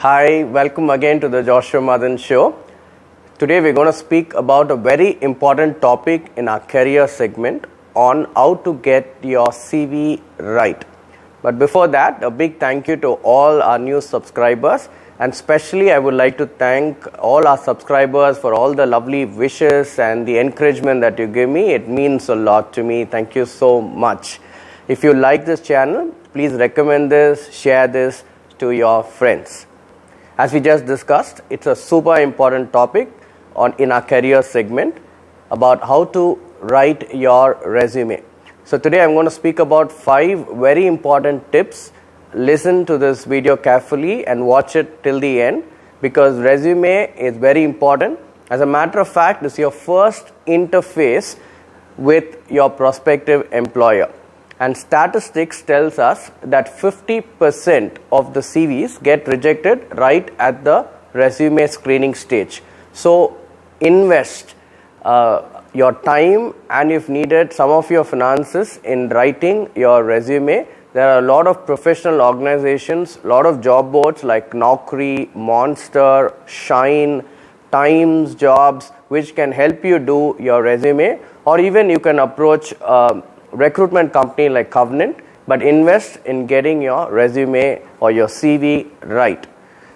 Hi, welcome again to the Joshua Madan Show. Today we're going to speak about a very important topic in our career segment on how to get your CV right. But before that, a big thank you to all our new subscribers, and especially I would like to thank all our subscribers for all the lovely wishes and the encouragement that you give me. It means a lot to me. Thank you so much. If you like this channel, please recommend this, share this to your friends. As we just discussed, it's a super important topic in our career segment about how to write your resume. So today I'm going to speak about 5 very important tips. Listen to this video carefully and watch it till the end, because resume is very important. As a matter of fact, it's your first interface with your prospective employer. And statistics tells us that 50% of the CVs get rejected right at the resume screening stage. So invest your time and, if needed, some of your finances in writing your resume. There are a lot of professional organizations, a lot of job boards like Naukri, Monster, Shine, Times Jobs, which can help you do your resume, or even you can approach recruitment company like Covenant, but invest in getting your resume or your CV right.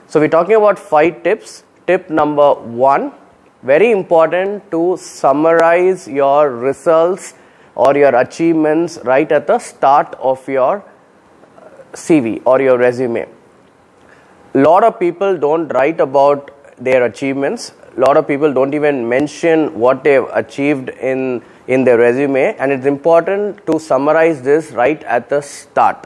So we're talking about 5 tips. Tip number 1, very important to summarize your results or your achievements right at the start of your CV or your resume. A lot of people don't write about their achievements. A lot of people don't even mention what they've achieved in their resume, and it's important to summarize this right at the start.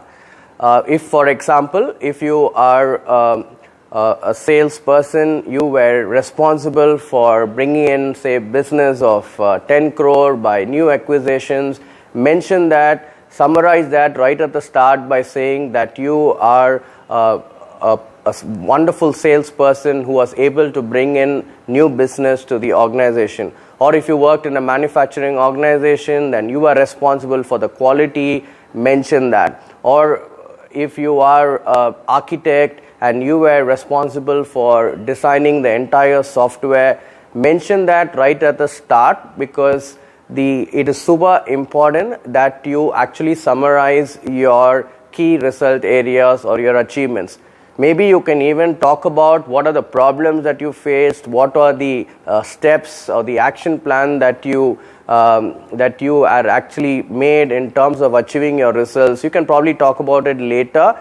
If, for example, if you are a salesperson, you were responsible for bringing in, say, business of 10 crore by new acquisitions, mention that, summarize that right at the start by saying that you are a wonderful salesperson who was able to bring in new business to the organization. Or if you worked in a manufacturing organization, then you are responsible for the quality, mention that. Or if you are an architect and you were responsible for designing the entire software, mention that right at the start, because it is super important that you actually summarize your key result areas or your achievements. Maybe you can even talk about what are the problems that you faced, what are the steps or the action plan that you are actually made in terms of achieving your results. You can probably talk about it later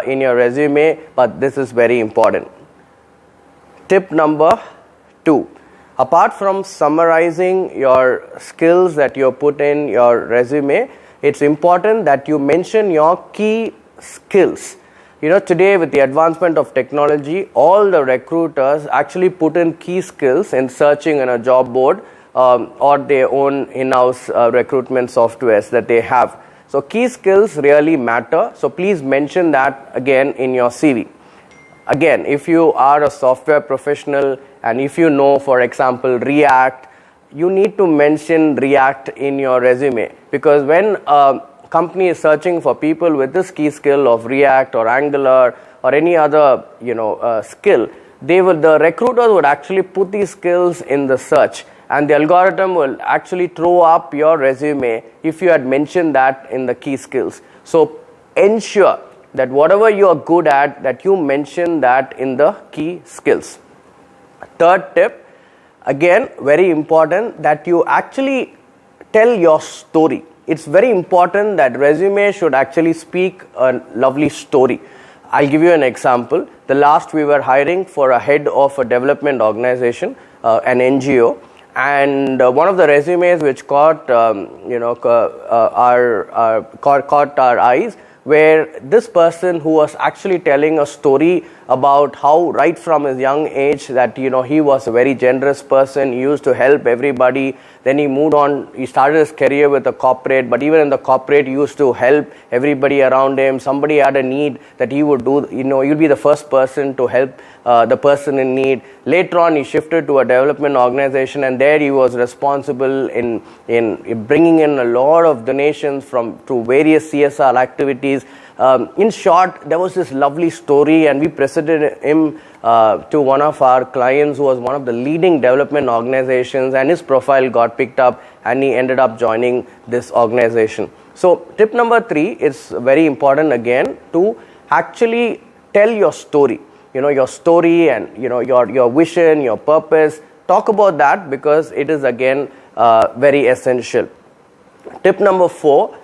in your resume, but this is very important. Tip number 2. Apart from summarizing your skills that you put in your resume, it's important that you mention your key skills. You know, today with the advancement of technology, all the recruiters actually put in key skills in searching in a job board or their own in-house recruitment softwares that they have. So key skills really matter. So please mention that again in your CV. Again, if you are a software professional and if you know, for example, React, you need to mention React in your resume, because when company is searching for people with this key skill of React or Angular or any other skill, the recruiters would actually put these skills in the search, and the algorithm will actually throw up your resume if you had mentioned that in the key skills. So ensure that whatever you are good at, that you mention that in the key skills. Third tip, again very important, that you actually tell your story. It's very important that resume should actually speak a lovely story. I'll give you an example. The last we were hiring for a head of a development organization, an NGO, and one of the resumes which caught our eyes, where this person who was actually telling a story about how right from his young age that he was a very generous person, he used to help everybody. Then he moved on, he started his career with a corporate, but even in the corporate he used to help everybody around him. Somebody had a need that he would do, you'll be the first person to help the person in need. Later on he shifted to a development organization, and there he was responsible in bringing in a lot of donations to various CSR activities. In short, there was this lovely story, and we presented him to one of our clients who was one of the leading development organizations, and his profile got picked up and he ended up joining this organization. So tip number 3 is very important again, to actually tell your story. Your story and your vision, your purpose. Talk about that, because it is again very essential. Tip number 4,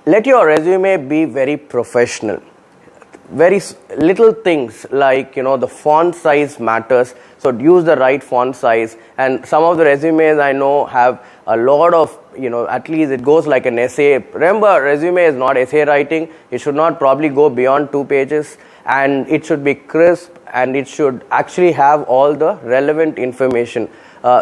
let your resume be very professional. Very little things like the font size matters, so use the right font size. And some of the resumes I know have a lot of at least it goes like an essay. Remember, resume is not essay writing. It should not probably go beyond 2 pages, and it should be crisp, and it should actually have all the relevant information.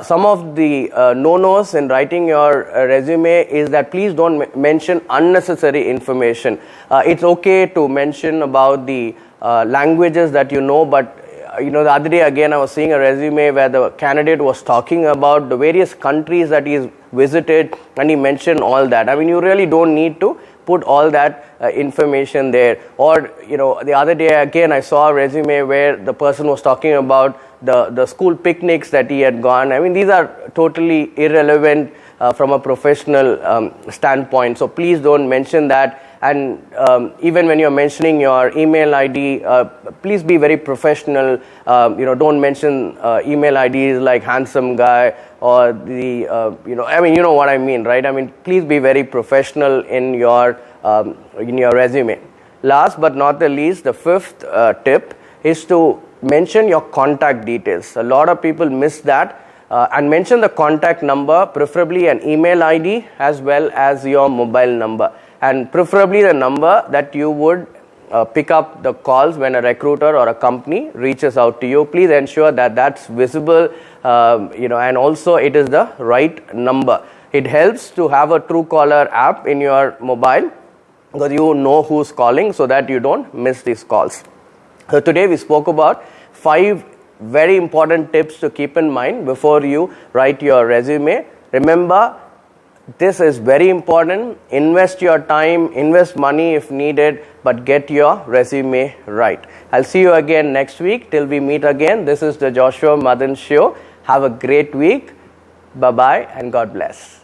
Some of the no-nos in writing your resume is that please don't mention unnecessary information. It's okay to mention about the languages that but the other day again I was seeing a resume where the candidate was talking about the various countries that he's visited, and he mentioned all that. I mean, you really don't need to put all that information there. Or the other day again I saw a resume where the person was talking about the school picnics that he had gone. I mean, these are totally irrelevant from a professional standpoint, so please don't mention that. And even when you're mentioning your email ID, please be very professional. Don't mention email IDs like handsome guy or the I mean, you know what I mean, right? I mean, please be very professional in your resume. Last but not the least, the 5th tip is to mention your contact details. A lot of people miss that. And mention the contact number, preferably an email ID as well as your mobile number, and preferably the number that you would pick up the calls when a recruiter or a company reaches out to you. Please ensure that that's visible, and also it is the right number. It helps to have a Truecaller app in your mobile, because you know who's calling, so that you don't miss these calls. So today we spoke about 5 very important tips to keep in mind before you write your resume. Remember, this is very important. Invest your time, invest money if needed, but get your resume right. I'll see you again next week. Till we meet again, this is the Joshua Madan Show. Have a great week. Bye-bye and God bless.